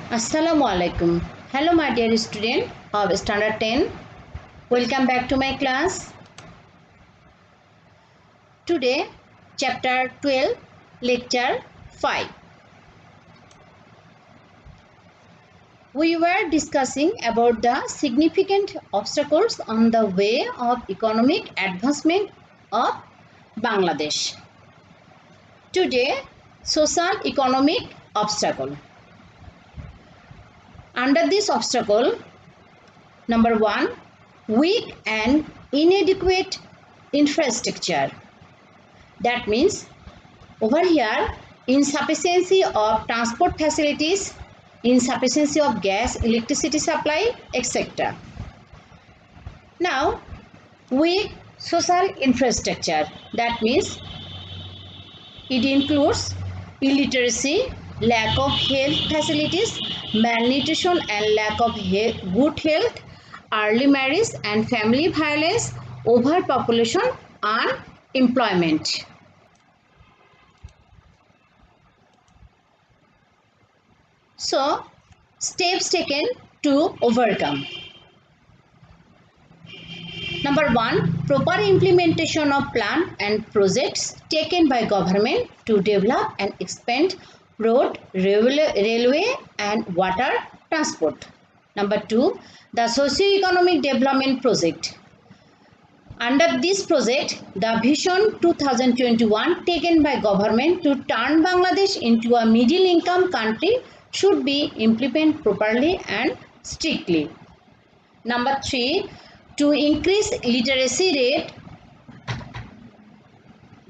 Assalamu alaikum. Hello my dear student of standard 10. Welcome back to my class. Today chapter 12 lecture 5. We were discussing about the significant obstacles on the way of economic advancement of Bangladesh. Today social economic obstacle. Under this obstacle, number 1, weak and inadequate infrastructure. That means over here insufficiency of transport facilities, insufficiency of gas, electricity supply, etc. Now weak social infrastructure. That means it includes illiteracy, lack of health facilities, malnutrition and lack of good health, early marriage and family violence, overpopulation, unemployment. So, steps taken to overcome. Number 1, proper implementation of plan and projects taken by government to develop and expand road, railway and water transport. Number 2, the socio-economic development project. Under this project, the Vision 2021 taken by government to turn Bangladesh into a middle income country should be implemented properly and strictly. Number 3, to increase literacy rate,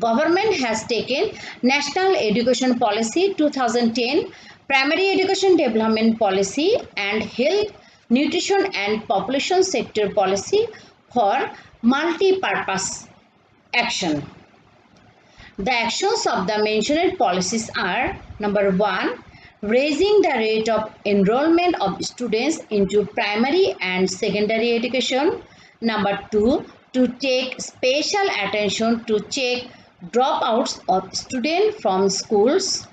government has taken National Education Policy 2010, Primary Education Development Policy and Health, Nutrition and Population Sector Policy for multi-purpose action. The actions of the mentioned policies are: number 1, raising the rate of enrollment of students into primary and secondary education. Number 2, to take special attention to check dropouts of students from schools.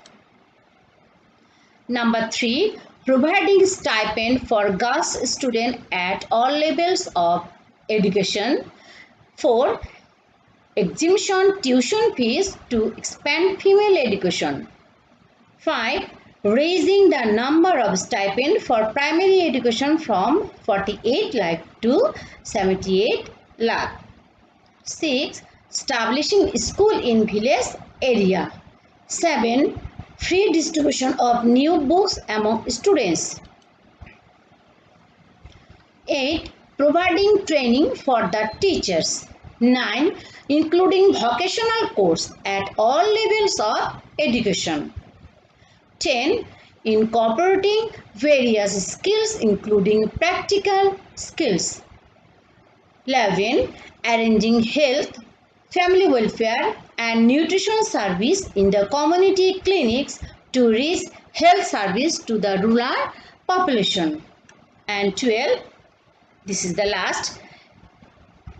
Number 3, providing stipend for girls students at all levels of education. 4, exemption tuition fees to expand female education. 5, raising the number of stipend for primary education from 48 lakh to 78 lakh. 6, establishing school in village area. 7, free distribution of new books among students. 8, providing training for the teachers. 9, including vocational course at all levels of education. 10, incorporating various skills including practical skills. 11, arranging health, family welfare and nutrition service in the community clinics to reach health service to the rural population. And 12, this is the last,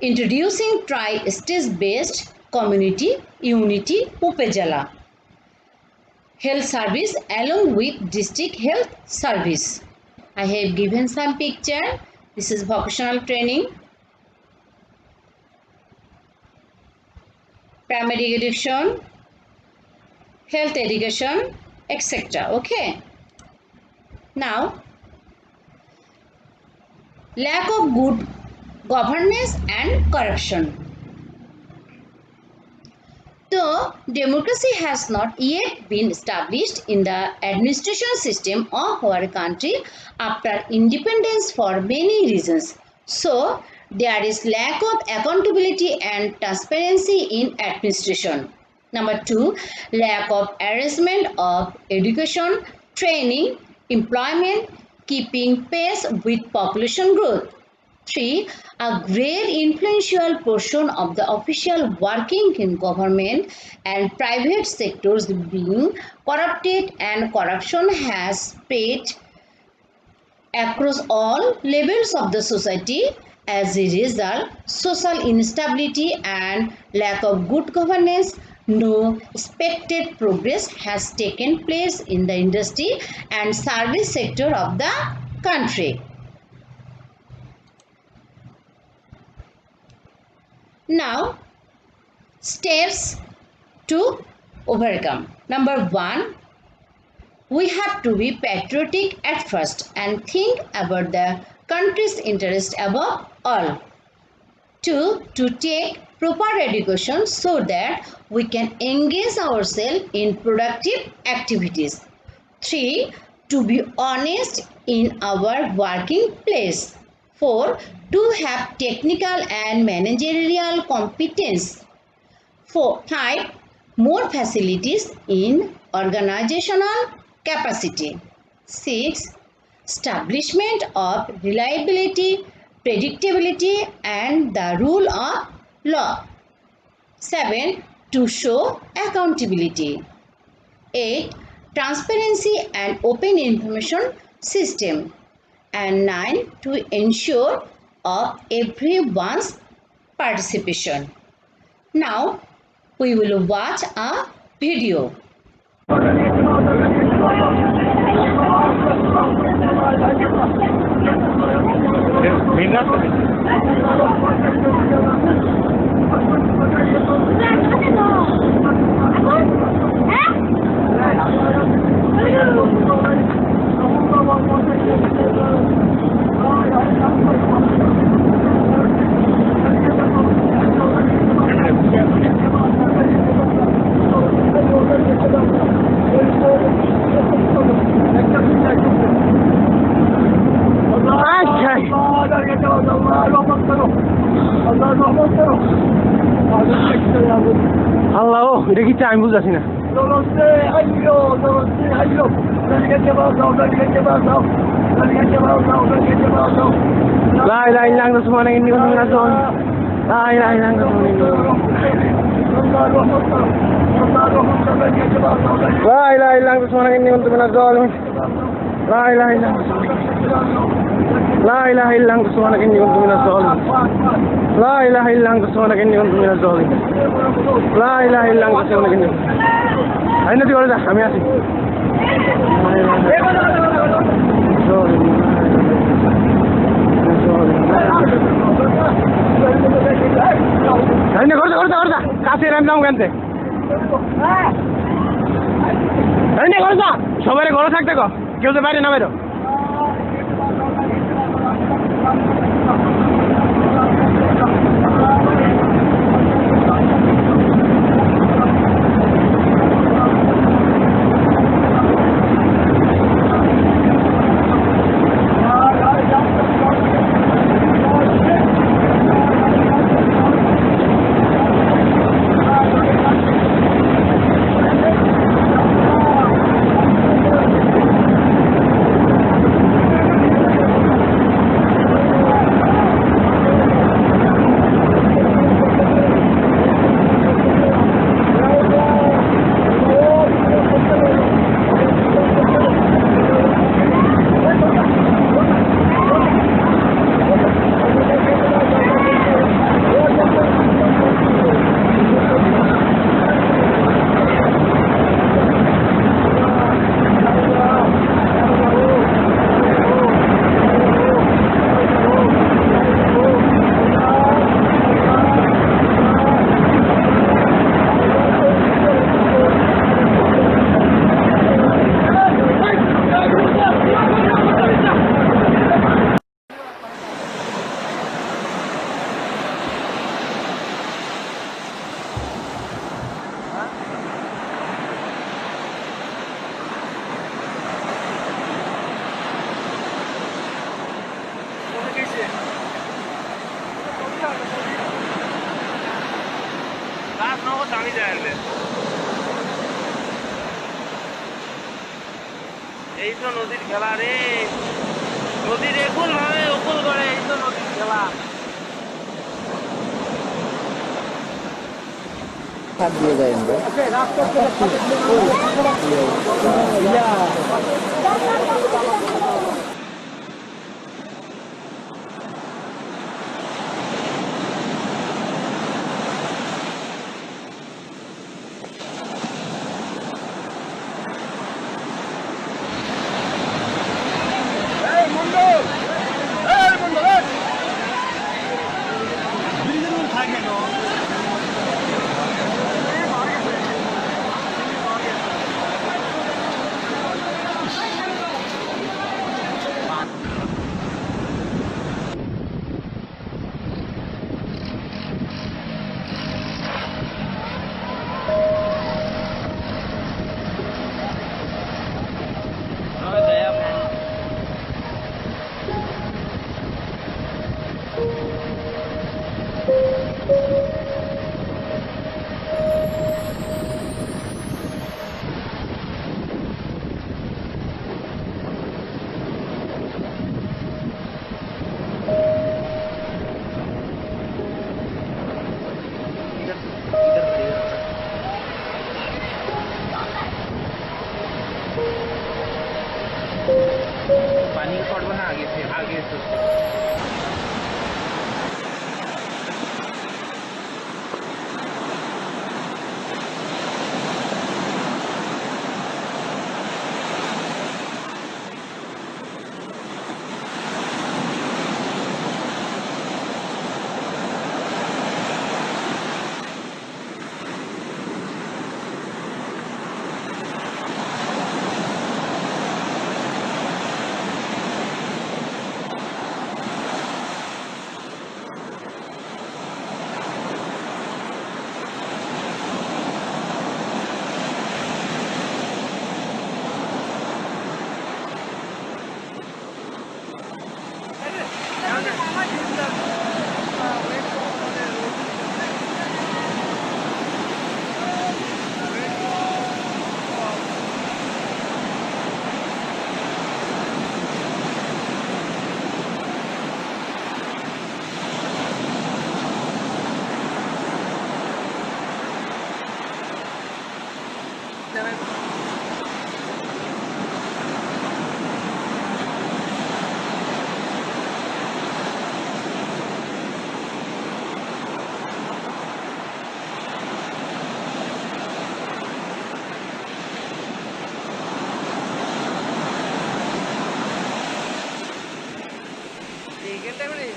introducing tri-stage based community unity Upazila health service along with district health service. I have given some picture. This is vocational training, primary education, health education, etc. Okay. Now, lack of good governance and corruption. Though democracy has not yet been established in the administration system of our country after independence for many reasons, so there is lack of accountability and transparency in administration. Number 2, lack of arrangement of education, training, employment, keeping pace with population growth. 3, a great influential portion of the official working in government and private sectors being corrupted and corruption has spread across all levels of the society. As a result, social instability and lack of good governance, no expected progress has taken place in the industry and service sector of the country. Now, steps to overcome. Number 1, we have to be patriotic at first and think about the country's interest above all. 2, to take proper education so that we can engage ourselves in productive activities. 3, to be honest in our working place. 4, to have technical and managerial competence. 5, more facilities in organizational capacity. 6, establishment of reliability, predictability and the rule of law. 7, to show accountability. 8, transparency and open information system. And 9, to ensure of everyone's participation. Now we will watch a video. আল্লাহ এটা কি আমি বুঝাছি না لا إله إلا أنت سبحانك إني كنت من الظالمين لا إله إلا أنت لا إله إلا أنت سبحانك إني كنت من الظالمين لا إله إلا أنت لا إله إلا أنت سبحانك إني كنت من الظالمين لا إله إلا أنت سبحانك إني كنت من الظالمين لا إله إلا أنت سبحانك إني أين تقول ده আমি আছি আইনে করতে করতে করতে কাছে নামলাম কেনতে আইনে করতে সবাই ঘরে থাকতে কো কেউ তো বাইরে না বেরো এই তো নদীর খেলা রে নদীর একুল ভাবে উকুল করে এই তো নদীর খেলা হাত দিয়ে যায় पानी पड़बो ना आगे से आगे से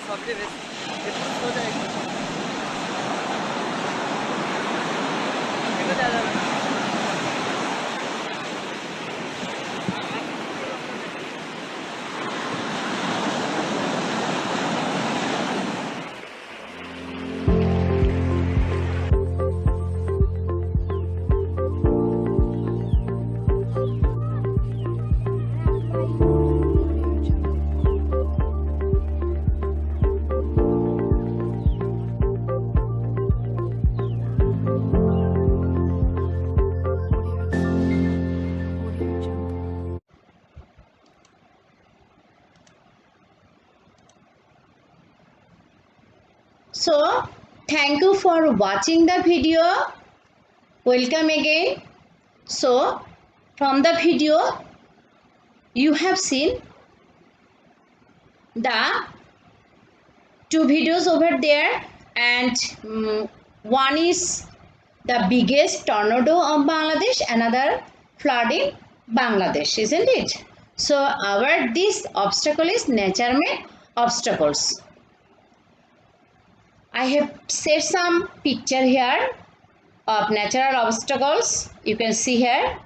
सबसे बेस्ट हो जाएगा कितना ज़्यादा So, thank you for watching the video. Welcome again. So, from the video, you have seen the two videos over there, and one is the biggest tornado of Bangladesh, another flood in Bangladesh, isn't it? So, this obstacle is nature-made obstacles. I have set some picture here of natural obstacles. You can see here.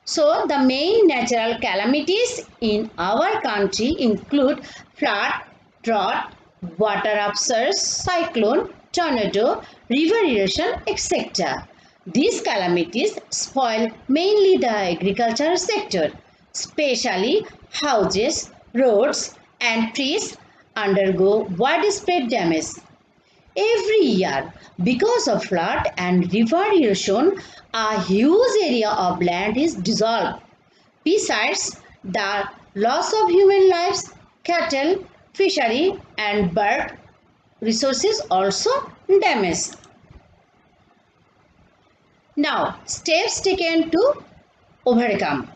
So the main natural calamities in our country include flood, drought, water upsurge, cyclone, tornado, river erosion, etc. These calamities spoil mainly the agricultural sector, especially houses, roads and trees undergo widespread damage. Every year, because of flood and river erosion, a huge area of land is dissolved. Besides, the loss of human lives, cattle, fishery and bird resources also damaged. Now, steps taken to overcome.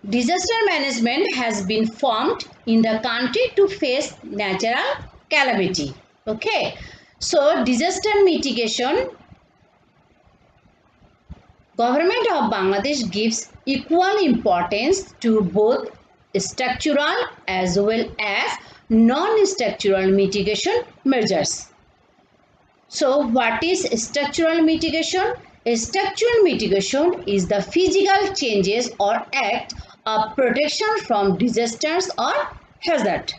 Disaster management has been formed in the country to face natural calamity. Okay, so disaster mitigation, Government of Bangladesh gives equal importance to both structural as well as non-structural mitigation measures. So what is structural mitigation? Structural mitigation is the physical changes or act of protection from disasters or hazard.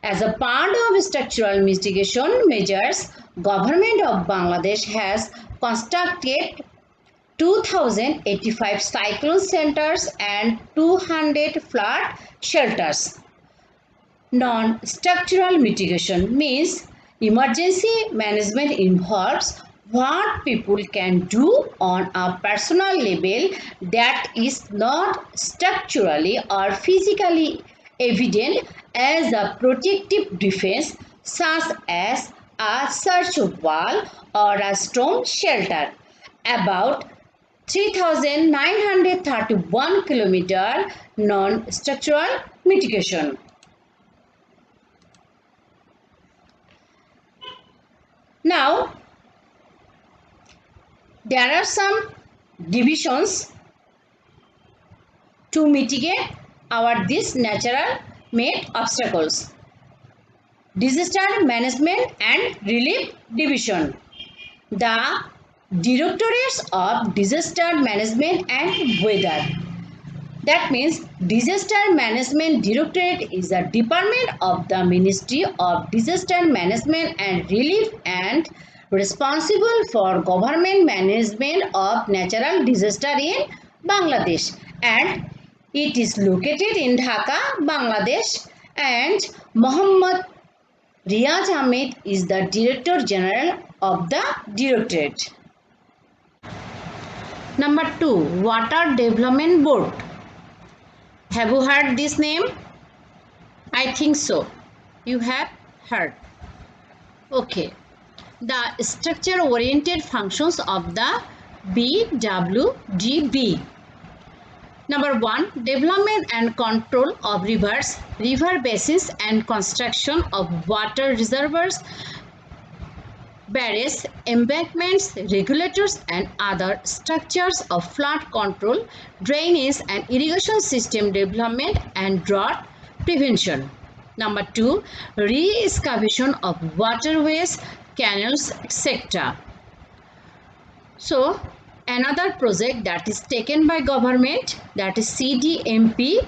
As a part of structural mitigation measures, Government of Bangladesh has constructed 2085 cyclone centers and 200 flood shelters. Non-structural mitigation means emergency management involves what people can do on a personal level that is not structurally or physically evident as a protective defense, such as a search wall or a storm shelter. About 3,931 kilometer non-structural mitigation. Now, there are some divisions to mitigate these natural made obstacles. Disaster Management and Relief Division. The Directorates of Disaster Management and Weather. That means Disaster Management Directorate is a department of the Ministry of Disaster Management and Relief and responsible for government management of natural disaster in Bangladesh, and it is located in Dhaka, Bangladesh, and Mohammad Riaz Ahmed is the Director General of the Directorate. Number 2, Water Development Board. Have you heard this name? I think so. You have heard. Okay. The structure-oriented functions of the BWDB. Number 1, development and control of rivers, river basins and construction of water reservoirs, barriers, embankments, regulators and other structures of flood control, drainage and irrigation system development and drought prevention. Number 2, re-excavation of waterways, canals, etc. So, another project that is taken by government, that is CDMP,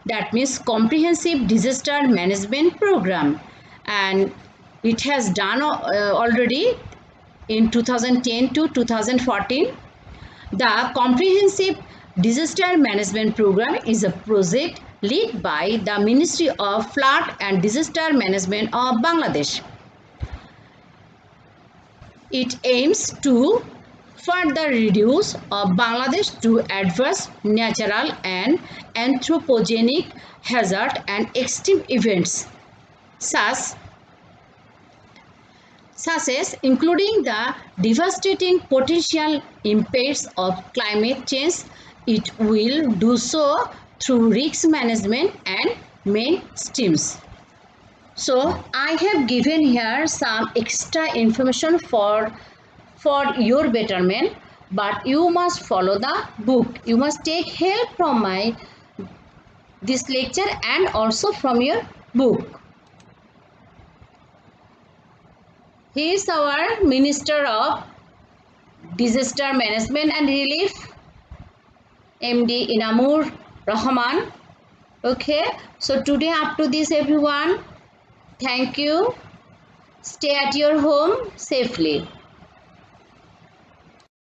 that means Comprehensive Disaster Management Program, and it has done already in 2010 to 2014. The Comprehensive Disaster Management Program is a project led by the Ministry of Flood and Disaster Management of Bangladesh. It aims to further reduce Bangladesh to adverse natural and anthropogenic hazard and extreme events such as including the devastating potential impacts of climate change. It will do so through risk management and mainstreams. So I have given here some extra information for your betterment, but you must follow the book. You must take help from this lecture and also from your book. He is our Minister of Disaster Management and Relief, MD Inamur Rahman. Okay, so today up to this everyone. Thank you. Stay at your home safely.